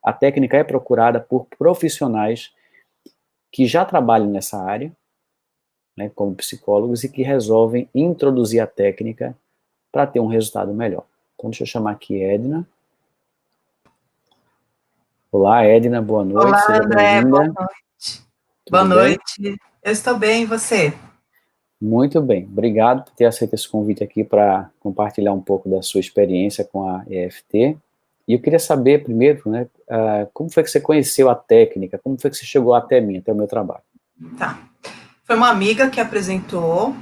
a técnica é procurada por profissionais que já trabalham nessa área, né, como psicólogos, e que resolvem introduzir a técnica para ter um resultado melhor. Então, deixa eu chamar aqui Edna. Olá, Edna, boa noite. Olá, seja André, boa bem-vinda. noite. Tudo Boa bem? noite. Eu estou bem, e você? Muito bem, obrigado por ter aceito esse convite aqui para compartilhar um pouco da sua experiência com a EFT. E eu queria saber primeiro, né, como foi que você conheceu a técnica, como foi que você chegou até mim, até o meu trabalho? Tá. Foi uma amiga que apresentou,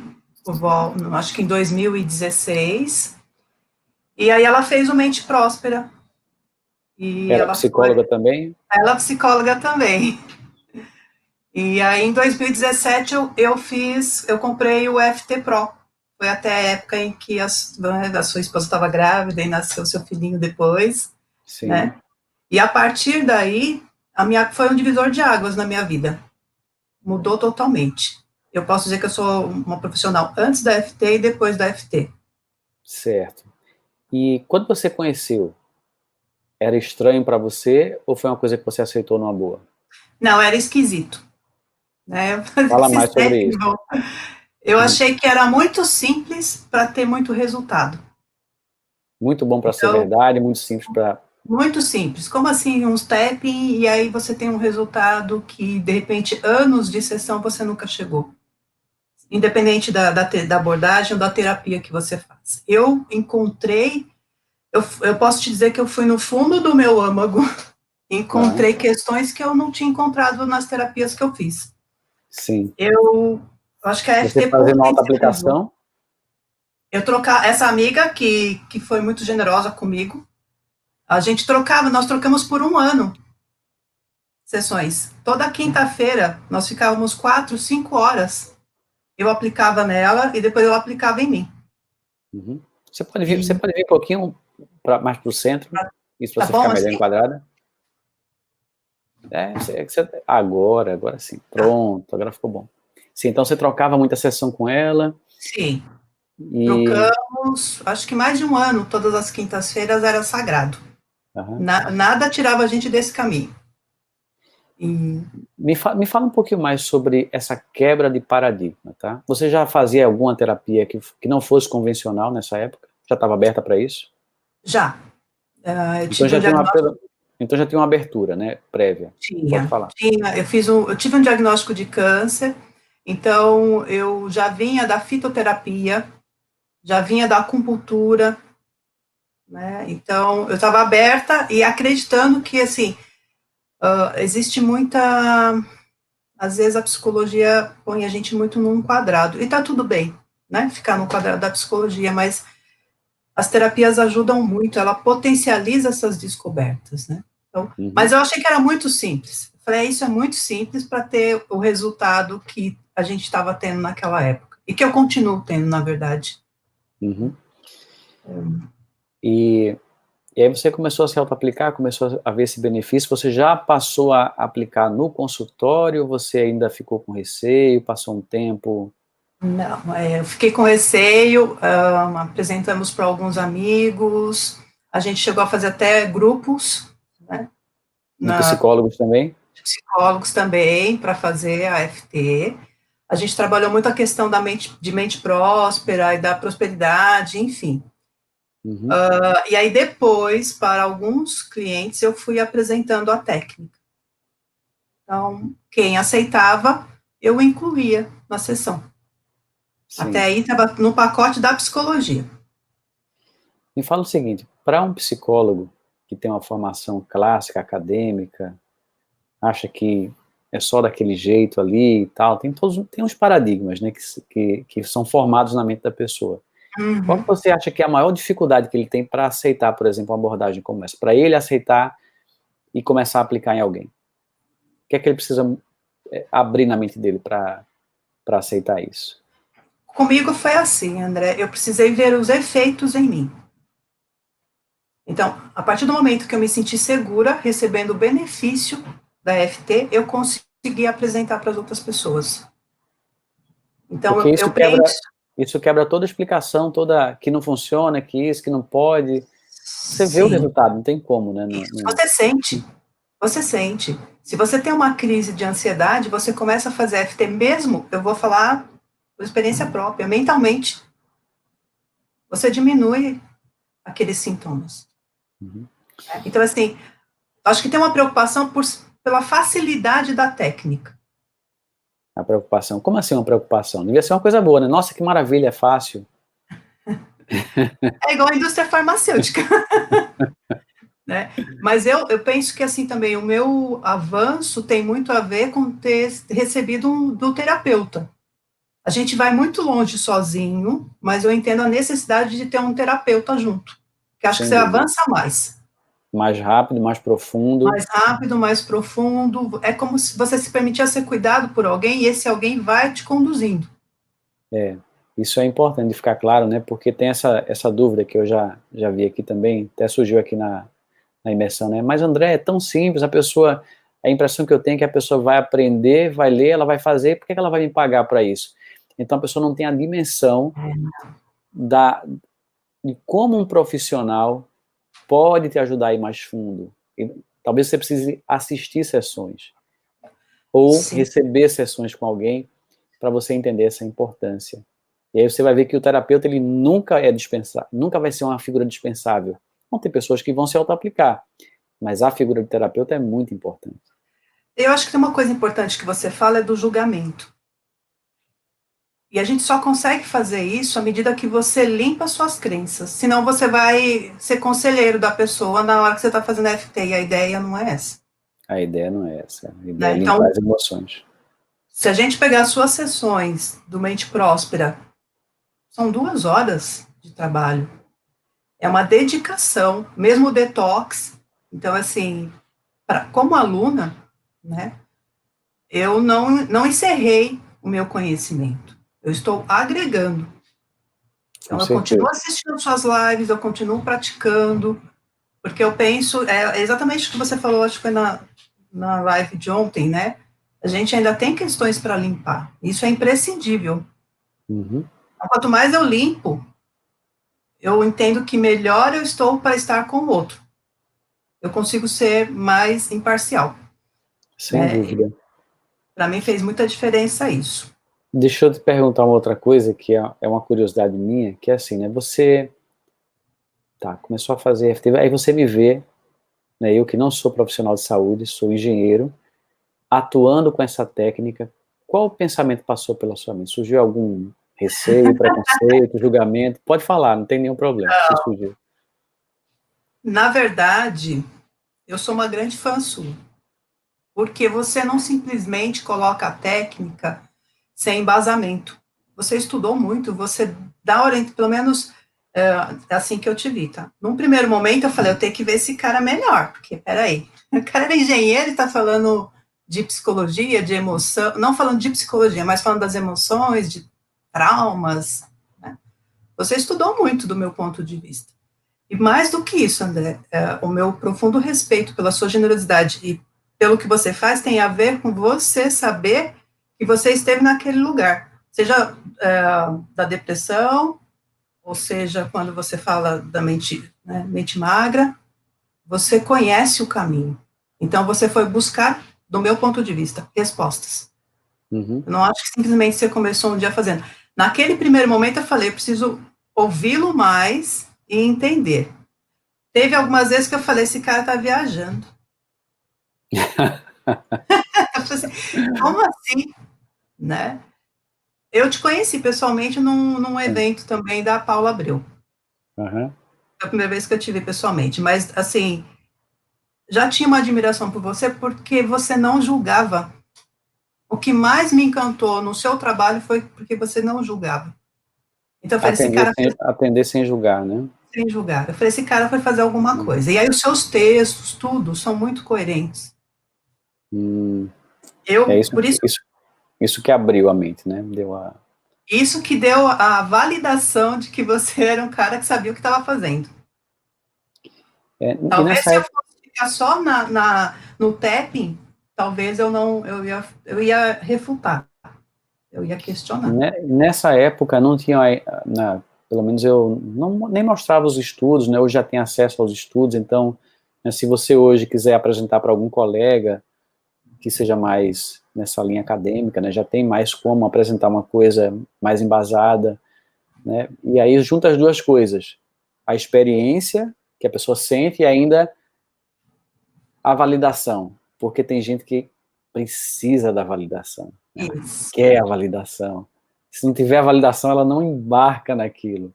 acho que em 2016, e aí ela fez o Mente Próspera. E Era psicóloga também? ela é psicóloga também. E aí em 2017 eu comprei o FT Pro. Foi até a época em que a sua esposa estava grávida e nasceu seu filhinho depois, Sim. né? E a partir daí, foi um divisor de águas na minha vida. Mudou totalmente. Eu posso dizer que eu sou uma profissional antes da FT e depois da FT. Certo. E quando você conheceu, era estranho para você ou foi uma coisa que você aceitou numa boa? Não, era esquisito, né? Fala mais sobre isso. Eu achei que era muito simples para ter muito resultado. Muito bom para ser Então, verdade, muito simples para... muito simples. Como assim, um tapping e aí você tem um resultado que, de repente, anos de sessão você nunca chegou. Independente da abordagem ou da terapia que você faz. Eu encontrei, eu posso te dizer que eu fui no fundo do meu âmago, encontrei questões que eu não tinha encontrado nas terapias que eu fiz. Sim. Eu acho que a FT Você fazendo autoaplicação? Essa amiga que foi muito generosa comigo, nós trocamos por um ano sessões. Toda quinta-feira nós ficávamos 4, 5 horas. Eu aplicava nela e depois eu aplicava em mim. Uhum. Você pode vir um pouquinho mais para o centro, isso para você ficar melhor enquadrada? Agora sim. Pronto, agora ficou bom. Sim, então você trocava muita sessão com ela? Sim. Trocamos, acho que mais de um ano, todas as quintas-feiras era sagrado. Nada tirava a gente desse caminho. Me fala um pouquinho mais sobre essa quebra de paradigma, tá? Você já fazia alguma terapia que não fosse convencional nessa época? Já estava aberta para isso? Já. Então já tinha uma abertura, né, prévia. Pode falar. Eu tive um diagnóstico de câncer, então eu já vinha da fitoterapia, já vinha da acupuntura, né? Então eu estava aberta e acreditando que, assim, existe muita... Às vezes a psicologia põe a gente muito num quadrado, e tá tudo bem, né, ficar no quadrado da psicologia, mas as terapias ajudam muito, ela potencializa essas descobertas, né? Então, mas eu achei que era muito simples. Eu falei, isso é muito simples para ter o resultado que a gente estava tendo naquela época, e que eu continuo tendo, na verdade. E aí você começou a se auto-aplicar, começou a ver esse benefício, você já passou a aplicar no consultório, você ainda ficou com receio, passou um tempo? Não, eu fiquei com receio, apresentamos para alguns amigos, a gente chegou a fazer até grupos, né? De psicólogos também? Psicólogos também, para fazer a FT. A gente trabalhou muito a questão de mente próspera e da prosperidade, enfim. E aí depois, para alguns clientes, eu fui apresentando a técnica. Então, quem aceitava, eu incluía na sessão. Sim. Até aí estava no pacote da psicologia. Me fala o seguinte, para um psicólogo que tem uma formação clássica, acadêmica, acha que é só daquele jeito ali e tal, tem uns paradigmas, né, que são formados na mente da pessoa. Qual que você acha que é a maior dificuldade que ele tem para aceitar, por exemplo, uma abordagem como essa? Para ele aceitar e começar a aplicar em alguém? O que é que ele precisa abrir na mente dele para aceitar isso? Comigo foi assim, André, eu precisei ver os efeitos em mim. Então, a partir do momento que eu me senti segura, recebendo o benefício da FT, eu consegui apresentar para as outras pessoas. Então, porque isso quebra toda a explicação, que não funciona, que isso, que não pode. Você vê o resultado, não tem como, né? Você sente. Você sente. Se você tem uma crise de ansiedade, você começa a fazer FT mesmo, eu vou falar por experiência própria, mentalmente. Você diminui aqueles sintomas. Uhum. Então, assim, acho que tem uma preocupação pela facilidade da técnica. A preocupação. Como assim uma preocupação? Devia ser uma coisa boa, né? Nossa, que maravilha, é fácil. É igual a indústria farmacêutica. Né? Mas eu penso que, assim, também, o meu avanço tem muito a ver com ter recebido do terapeuta. A gente vai muito longe sozinho, mas eu entendo a necessidade de ter um terapeuta junto, que acho que Sem você dúvida. avança mais. Mais rápido, mais profundo. Mais rápido, mais profundo. É como se você se permitia ser cuidado por alguém e esse alguém vai te conduzindo. Isso é importante de ficar claro, né? Porque tem essa dúvida que eu já vi aqui também, até surgiu aqui na imersão, né? Mas, André, é tão simples, a impressão que eu tenho é que a pessoa vai aprender, vai ler, ela vai fazer, por que ela vai me pagar para isso? Então a pessoa não tem a dimensão de como um profissional pode te ajudar a ir mais fundo. E talvez você precise assistir sessões, ou Sim. receber sessões com alguém para você entender essa importância. E aí você vai ver que o terapeuta, ele nunca é dispensável, nunca vai ser uma figura dispensável. Vão ter pessoas que vão se auto-aplicar, mas a figura do terapeuta é muito importante. Eu acho que tem uma coisa importante que você fala é do julgamento. E a gente só consegue fazer isso à medida que você limpa suas crenças. Senão você vai ser conselheiro da pessoa na hora que você está fazendo FT, e a ideia não é essa. A ideia não é essa, a ideia Né? é limpar Então, as emoções. se a gente pegar as suas sessões do Mente Próspera, são 2 horas de trabalho. É uma dedicação, mesmo o detox. Então, assim, como aluna, né, eu não encerrei o meu conhecimento. Eu estou agregando. Com Então, eu certeza. continuo assistindo suas lives, eu continuo praticando, porque eu penso, é exatamente o que você falou, acho que foi na live de ontem, né? A gente ainda tem questões para limpar. Isso é imprescindível. Uhum. Então, quanto mais eu limpo, eu entendo que melhor eu estou para estar com o outro. Eu consigo ser mais imparcial. Sem Né? dúvida. Para mim fez muita diferença isso. Deixa eu te perguntar uma outra coisa, que é uma curiosidade minha, que é assim, né, você começou a fazer FT, aí você me vê, né, eu que não sou profissional de saúde, sou engenheiro, atuando com essa técnica, qual o pensamento passou pela sua mente? Surgiu algum receio, preconceito, julgamento? Pode falar, não tem nenhum problema, se surgiu. Na verdade, eu sou uma grande fã sua, porque você não simplesmente coloca a técnica sem embasamento. Você estudou muito, você dá orientação, pelo menos assim que eu te vi, tá? Num primeiro momento eu falei, eu tenho que ver esse cara melhor, porque peraí, o cara era engenheiro e está falando de psicologia, de emoção, não falando de psicologia, mas falando das emoções, de traumas, né? Você estudou muito do meu ponto de vista. E mais do que isso, André, o meu profundo respeito pela sua generosidade e pelo que você faz tem a ver com você saber que você esteve naquele lugar, seja da depressão, ou seja, quando você fala da mente, né, mente magra, você conhece o caminho. Então, você foi buscar, do meu ponto de vista, respostas. Uhum. Eu não acho que simplesmente você começou um dia fazendo. Naquele primeiro momento, eu falei, eu preciso ouvi-lo mais e entender. Teve algumas vezes que eu falei, esse cara tá viajando. Eu falei assim, como assim? Né? Eu te conheci pessoalmente num evento também da Paula Abreu. Uhum. Foi a primeira vez que eu te vi pessoalmente, mas assim, já tinha uma admiração por você porque você não julgava. O que mais me encantou no seu trabalho foi porque você não julgava. Então eu falei, esse cara Atender sem julgar, né? sem julgar. Eu falei, esse cara foi fazer alguma coisa. E aí os seus textos, tudo, são muito coerentes. É Por isso isso que abriu a mente, né? Deu a... Isso que deu a validação de que você era um cara que sabia o que estava fazendo. E Talvez nessa se eu época, fosse ficar só no tapping, talvez eu ia refutar, eu ia questionar. nessa época não tinha, pelo menos eu nem mostrava os estudos, né? Hoje já tem acesso aos estudos, então né? Se você hoje quiser apresentar para algum colega que seja mais nessa linha acadêmica, né, já tem mais como apresentar uma coisa mais embasada, né? E aí junta as duas coisas, a experiência que a pessoa sente e ainda a validação, porque tem gente que precisa da validação, ela Isso. quer a validação. Se não tiver a validação, ela não embarca naquilo.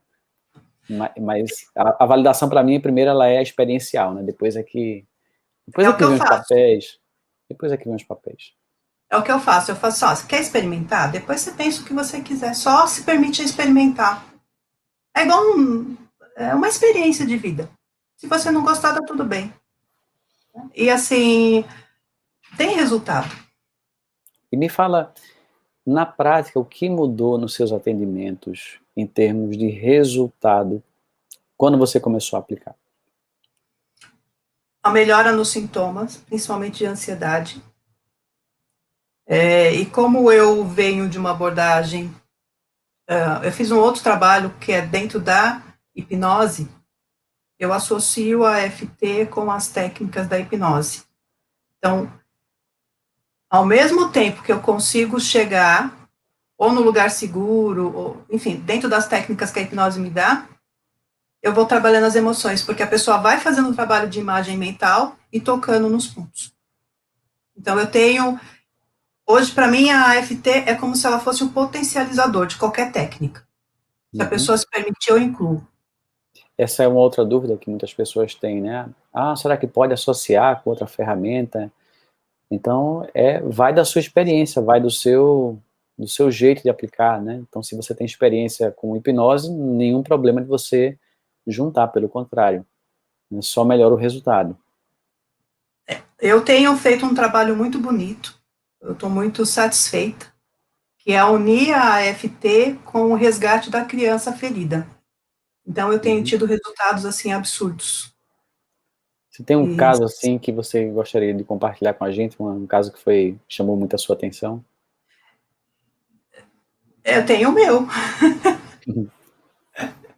Mas a validação, para mim, primeiro ela é experiencial, né? Depois é que o que eu vem os faço. papéis. Depois é que vem os papéis. É o que eu faço. Eu faço, ó, você quer experimentar? Depois você pensa o que você quiser. Só se permite experimentar. É igual uma experiência de vida. Se você não gostar, tá tudo bem. E assim, tem resultado. E me fala, na prática, o que mudou nos seus atendimentos em termos de resultado quando você começou a aplicar? A melhora nos sintomas, principalmente de ansiedade. E como eu venho de uma abordagem, eu fiz um outro trabalho que é dentro da hipnose, eu associo a EFT com as técnicas da hipnose. Então, ao mesmo tempo que eu consigo chegar ou no lugar seguro, ou, enfim, dentro das técnicas que a hipnose me dá, eu vou trabalhando as emoções, porque a pessoa vai fazendo um trabalho de imagem mental e tocando nos pontos. Então, eu tenho... Hoje, para mim, a AFT é como se ela fosse um potencializador de qualquer técnica. Se a pessoa se permitir, eu incluo. Essa é uma outra dúvida que muitas pessoas têm, né? Ah, será que pode associar com outra ferramenta? Então, vai da sua experiência, vai do seu jeito de aplicar, né? Então, se você tem experiência com hipnose, nenhum problema de você juntar, pelo contrário, né? Só melhora o resultado. Eu tenho feito um trabalho muito bonito, eu estou muito satisfeita, que é unir a AFT com o resgate da criança ferida. Então, eu tenho tido resultados, assim, absurdos. Você tem um caso, assim, que você gostaria de compartilhar com a gente? Um caso que chamou muito a sua atenção? Eu tenho o meu.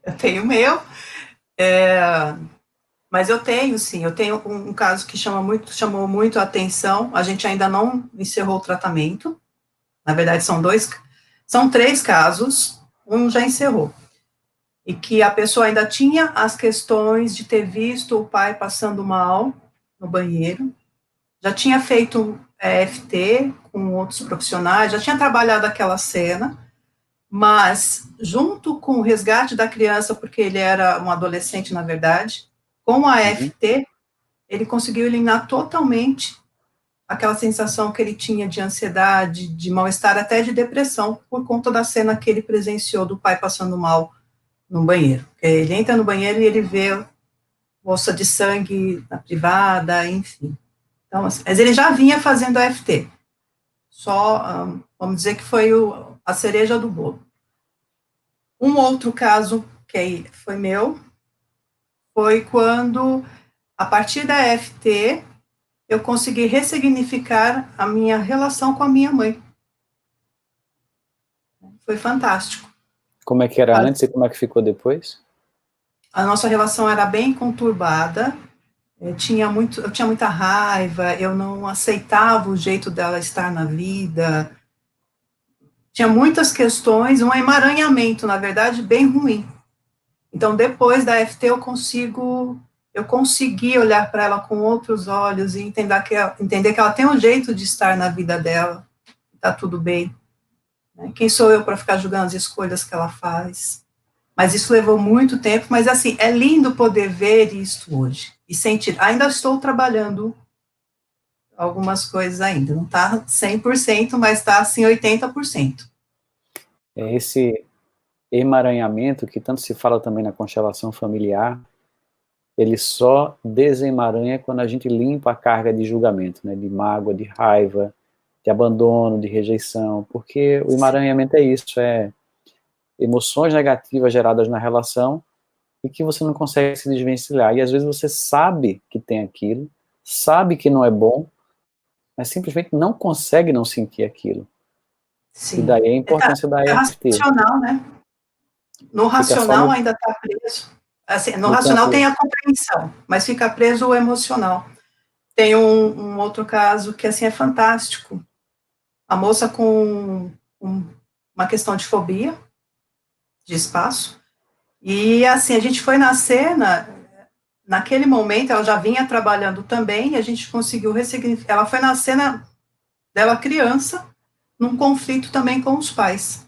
Eu tenho o meu. Mas eu tenho, sim. Eu tenho um caso que chamou muito a atenção. A gente ainda não encerrou o tratamento. Na verdade, são 3 casos. Um já encerrou. E que a pessoa ainda tinha as questões de ter visto o pai passando mal no banheiro, já tinha feito EFT com outros profissionais, já tinha trabalhado aquela cena, mas junto com o resgate da criança, porque ele era um adolescente, na verdade, com a EFT, ele conseguiu eliminar totalmente aquela sensação que ele tinha de ansiedade, de mal-estar, até de depressão, por conta da cena que ele presenciou do pai passando mal no banheiro. Ele entra no banheiro e ele vê bolsa de sangue na privada, enfim. Então, assim, mas ele já vinha fazendo AFT. Só, vamos dizer que foi a cereja do bolo. Um outro caso que foi meu, foi quando, a partir da AFT, eu consegui ressignificar a minha relação com a minha mãe. Foi fantástico. Como é que era antes e como é que ficou depois? A nossa relação era bem conturbada, eu tinha muita raiva, eu não aceitava o jeito dela estar na vida, tinha muitas questões, um emaranhamento, na verdade, bem ruim. Então, depois da FT, eu consegui olhar para ela com outros olhos e entender que ela tem um jeito de estar na vida dela, está tudo bem. Quem sou eu para ficar julgando as escolhas que ela faz? Mas isso levou muito tempo, mas assim, é lindo poder ver isso hoje e sentir. Ainda estou trabalhando algumas coisas ainda, não está 100%, mas está assim 80%. É esse emaranhamento que tanto se fala também na constelação familiar, ele só desemaranha quando a gente limpa a carga de julgamento, né, de mágoa, de raiva, de abandono, de rejeição, porque o emaranhamento é isso, é emoções negativas geradas na relação e que você não consegue se desvencilhar. E às vezes você sabe que tem aquilo, sabe que não é bom, mas simplesmente não consegue não sentir aquilo. Sim. E daí a importância da EFT. É racional, né? No racional ainda está preso. Assim, no racional tem a compreensão, mas fica preso o emocional. Tem um outro caso que, assim, é fantástico. A moça com uma questão de fobia de espaço, e, assim, a gente foi na cena, naquele momento, ela já vinha trabalhando também, e a gente conseguiu ressignificar. Ela foi na cena dela criança, num conflito também com os pais.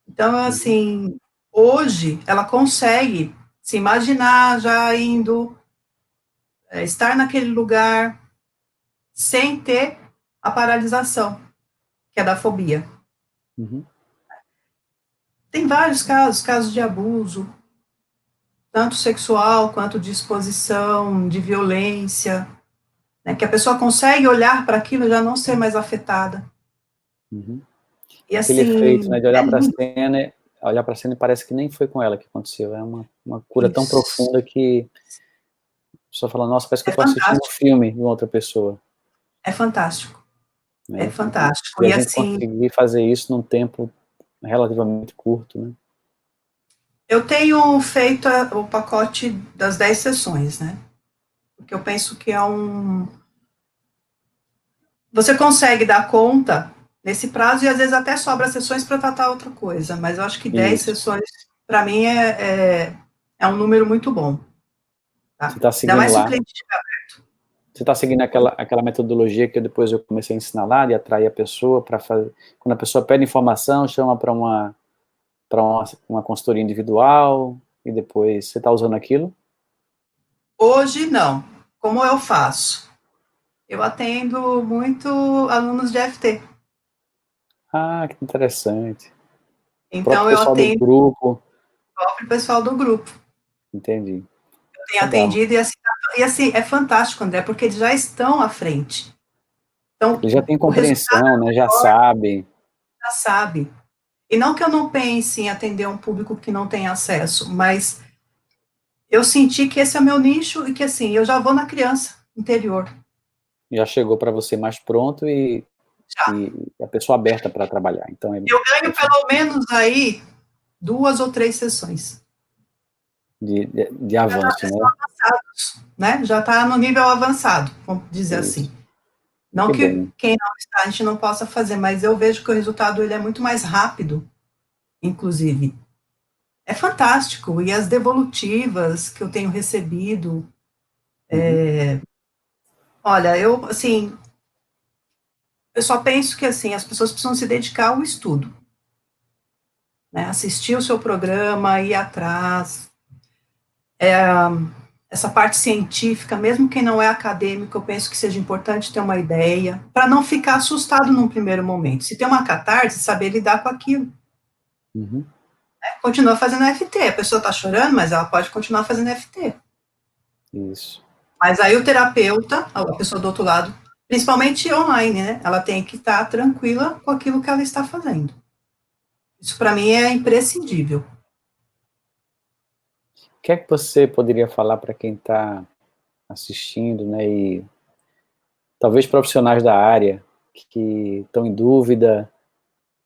Então, assim, hoje, ela consegue se imaginar já indo, estar naquele lugar, sem ter a paralisação, que é da fobia. Uhum. Tem vários casos de abuso, tanto sexual quanto de exposição, de violência, né, que a pessoa consegue olhar para aquilo e já não ser mais afetada. Uhum. E Aquele assim, efeito, né, de olhar para a cena e parece que nem foi com ela que aconteceu. É uma cura tão isso. profunda que a pessoa fala, nossa, parece que eu É estou assistindo um fantástico, filme de uma outra pessoa. é fantástico, Né? é fantástico. E a E gente assim, conseguir fazer isso num tempo relativamente curto, né? eu tenho feito o pacote das 10 sessões, né? Porque eu penso que é você consegue dar conta nesse prazo e às vezes até sobra sessões para tratar outra coisa, mas eu acho que 10 Isso. sessões, para mim, é um número muito bom. Você Tá? está Ainda seguindo mais se o lá. cliente estiver aberto. Você está seguindo aquela metodologia que depois eu comecei a ensinar lá, de atrair a pessoa para fazer. Quando a pessoa pede informação, chama para uma consultoria individual, e depois você está usando aquilo? Hoje, não. Como eu faço? Eu atendo muito alunos de FT. Ah, que interessante. O próprio Então, eu pessoal do atendo grupo, o próprio pessoal do grupo. entendi. Eu tenho Legal. atendido e assim, é fantástico, André, porque eles já estão à frente. Então, Ele já tem o resultado compreensão, né? Já sabe. já sabe. E não que eu não pense em atender um público que não tem acesso, mas eu senti que esse é o meu nicho e que, assim, eu já vou na criança interior. Já chegou para você mais pronto Já. e a pessoa aberta para trabalhar. Então Eu ganho pelo menos aí 2 ou 3 sessões. de avanço, São né? avançados, né? Já está no nível avançado, vamos dizer Isso. assim. Não Que que bom. quem não está, a gente não possa fazer, mas eu vejo que o resultado ele é muito mais rápido, inclusive. É fantástico. E as devolutivas que eu tenho recebido, Uhum. olha, assim, eu só penso que, assim, as pessoas precisam se dedicar ao estudo, né? Assistir o seu programa, ir atrás, essa parte científica, mesmo quem não é acadêmico, eu penso que seja importante ter uma ideia, para não ficar assustado num primeiro momento. Se tem uma catarse, saber lidar com aquilo. Uhum. Continua fazendo FT, a pessoa está chorando, mas ela pode continuar fazendo FT. Isso. Mas aí o terapeuta, a pessoa do outro lado, principalmente online, né? Ela tem que estar tranquila com aquilo que ela está fazendo. Isso para mim é imprescindível. O que é que você poderia falar para quem está assistindo, né? E talvez profissionais da área que estão em dúvida,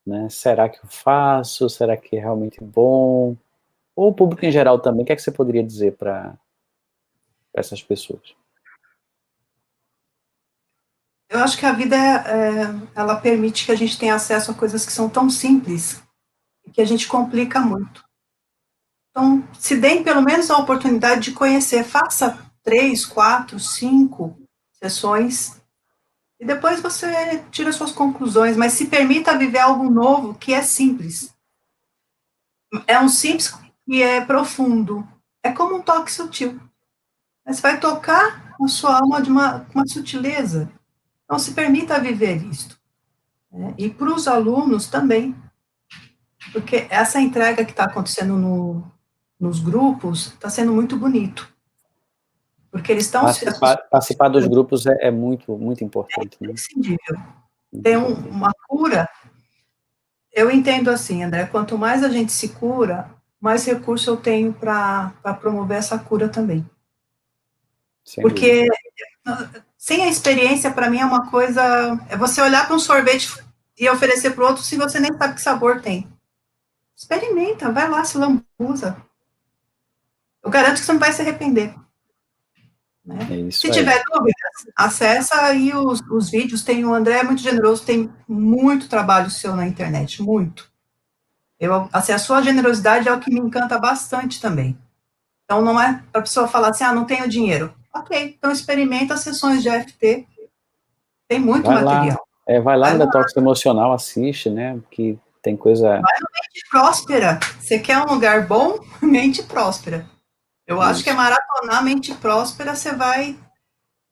né? Será que eu faço? Será que é realmente bom? Ou o público em geral também, o que é que você poderia dizer para essas pessoas? Eu acho que a vida, ela permite que a gente tenha acesso a coisas que são tão simples e que a gente complica muito. Então, se deem pelo menos a oportunidade de conhecer, faça 3, 4, 5 sessões e depois você tira suas conclusões, mas se permita viver algo novo que é simples. É um simples e é profundo. É como um toque sutil. Você vai tocar a sua alma com uma sutileza. Então, se permita viver isto. Né? E para os alunos também, porque essa entrega que está acontecendo nos grupos está sendo muito bonito. Porque eles estão se Participar dos grupos é muito, muito importante, né? imprescindível. Muito Tem importante. uma cura. Eu entendo assim, André, quanto mais a gente se cura, mais recurso eu tenho para promover essa cura também. Sem dúvida. Porque sem a experiência, para mim, é uma coisa. É você olhar para um sorvete e oferecer para o outro se você nem sabe que sabor tem. Experimenta, vai lá, se lambuza. Eu garanto que você não vai se arrepender. Né? É isso Se aí. tiver dúvidas, acessa aí os vídeos, tem o André é muito generoso, tem muito trabalho seu na internet, muito. Assim, a sua generosidade é o que me encanta bastante também. Então, não é para a pessoa falar assim, não tenho dinheiro. Ok, então experimenta as sessões de EFT, tem muito material. Vai lá no Detox Emocional, assiste, né, que tem coisa... Vai no Mente Próspera. Você quer um lugar bom? Mente Próspera. Eu acho que é maratonar Mente Próspera, você vai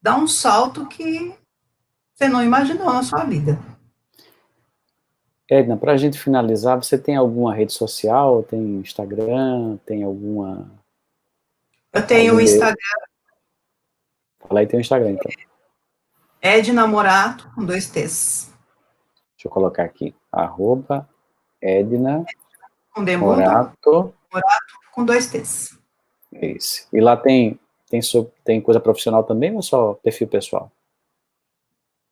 dar um salto que você não imaginou na sua vida. Edna, para a gente finalizar, você tem alguma rede social? Tem Instagram? Tem alguma... Eu tenho o Instagram. Fala aí, tem o Instagram, então. Edna Morato, com 2 T's. Deixa eu colocar aqui. @Edna Morato com 2 T's. Isso. E lá tem coisa profissional também ou só perfil pessoal?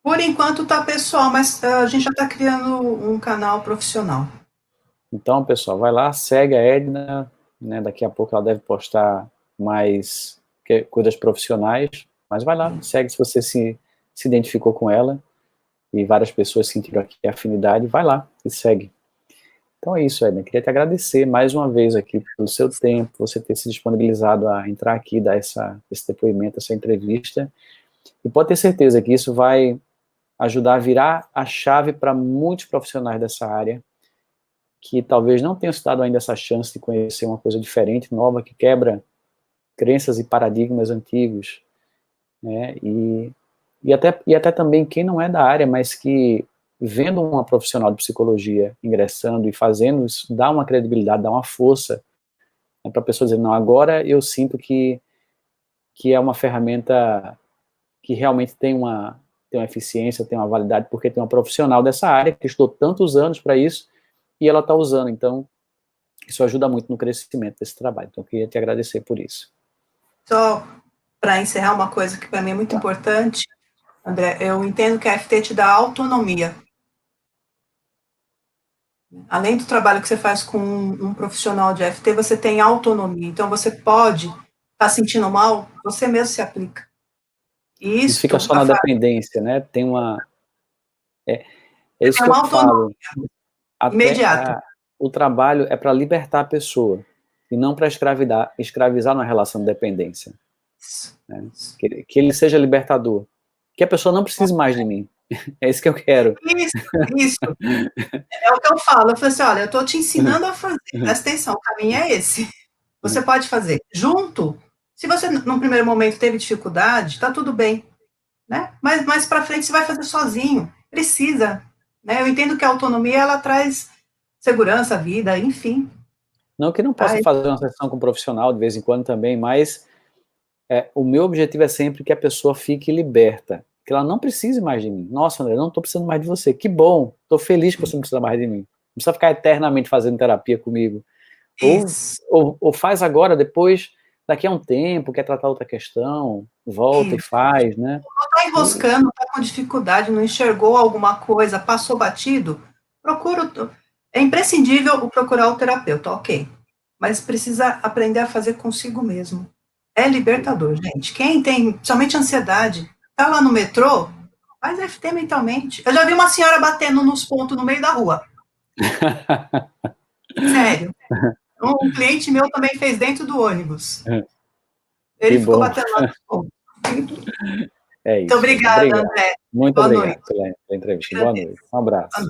Por enquanto tá pessoal, mas a gente já está criando um canal profissional. Então, pessoal, vai lá, segue a Edna, né, daqui a pouco ela deve postar mais coisas profissionais, mas vai lá, segue se você se identificou com ela, e várias pessoas sentiram aqui a afinidade, vai lá e segue. Então é isso, Edna, queria te agradecer mais uma vez aqui pelo seu tempo, você ter se disponibilizado a entrar aqui, dar esse depoimento, essa entrevista, e pode ter certeza que isso vai ajudar a virar a chave para muitos profissionais dessa área, que talvez não tenham se dado ainda essa chance de conhecer uma coisa diferente, nova, que quebra crenças e paradigmas antigos, né, e até também quem não é da área, mas que vendo uma profissional de psicologia ingressando e fazendo isso, dá uma credibilidade, dá uma força, né, para a pessoa dizer, não, agora eu sinto que é uma ferramenta que realmente tem uma eficiência, tem uma validade, porque tem uma profissional dessa área que estudou tantos anos para isso, e ela está usando, então isso ajuda muito no crescimento desse trabalho, então eu queria te agradecer por isso. Só para encerrar uma coisa que para mim é muito importante, André, eu entendo que a FT te dá autonomia. Além do trabalho que você faz com um profissional de FT, você tem autonomia, então você pode estar sentindo mal, você mesmo se aplica. Não fica só na dependência, né, tem uma... É isso que eu falo. Imediato. O trabalho é para libertar a pessoa, e não para escravizar na relação de dependência. Né? Que ele seja libertador. Que a pessoa não precise mais de mim. É isso que eu quero. Isso. É o que eu falo. Eu falo assim, olha, eu estou te ensinando a fazer. Presta atenção, o caminho é esse. Você pode fazer junto. Se você, num primeiro momento, teve dificuldade, está tudo bem. Né? Mas mais para frente você vai fazer sozinho. Precisa. Né? Eu entendo que a autonomia, ela traz segurança, vida, enfim. Não que não possa fazer uma sessão com um profissional de vez em quando também, mas o meu objetivo é sempre que a pessoa fique liberta, que ela não precise mais de mim. Nossa, André, não estou precisando mais de você. Que bom, estou feliz que você não precisa mais de mim. Não precisa ficar eternamente fazendo terapia comigo. Ou faz agora, depois, daqui a um tempo, quer tratar outra questão, volta e faz, né? Não está enroscando, está com dificuldade, não enxergou alguma coisa, passou batido, procura. É imprescindível procurar o terapeuta, ok. Mas precisa aprender a fazer consigo mesmo. É libertador, gente. Quem tem, principalmente ansiedade, tá lá no metrô, faz FT mentalmente. Eu já vi uma senhora batendo nos pontos no meio da rua. Sério. Um cliente meu também fez dentro do ônibus. Ele ficou batendo lá nos pontos. É isso. Muito obrigada, André. Muito obrigado pela entrevista. Boa noite. Um abraço.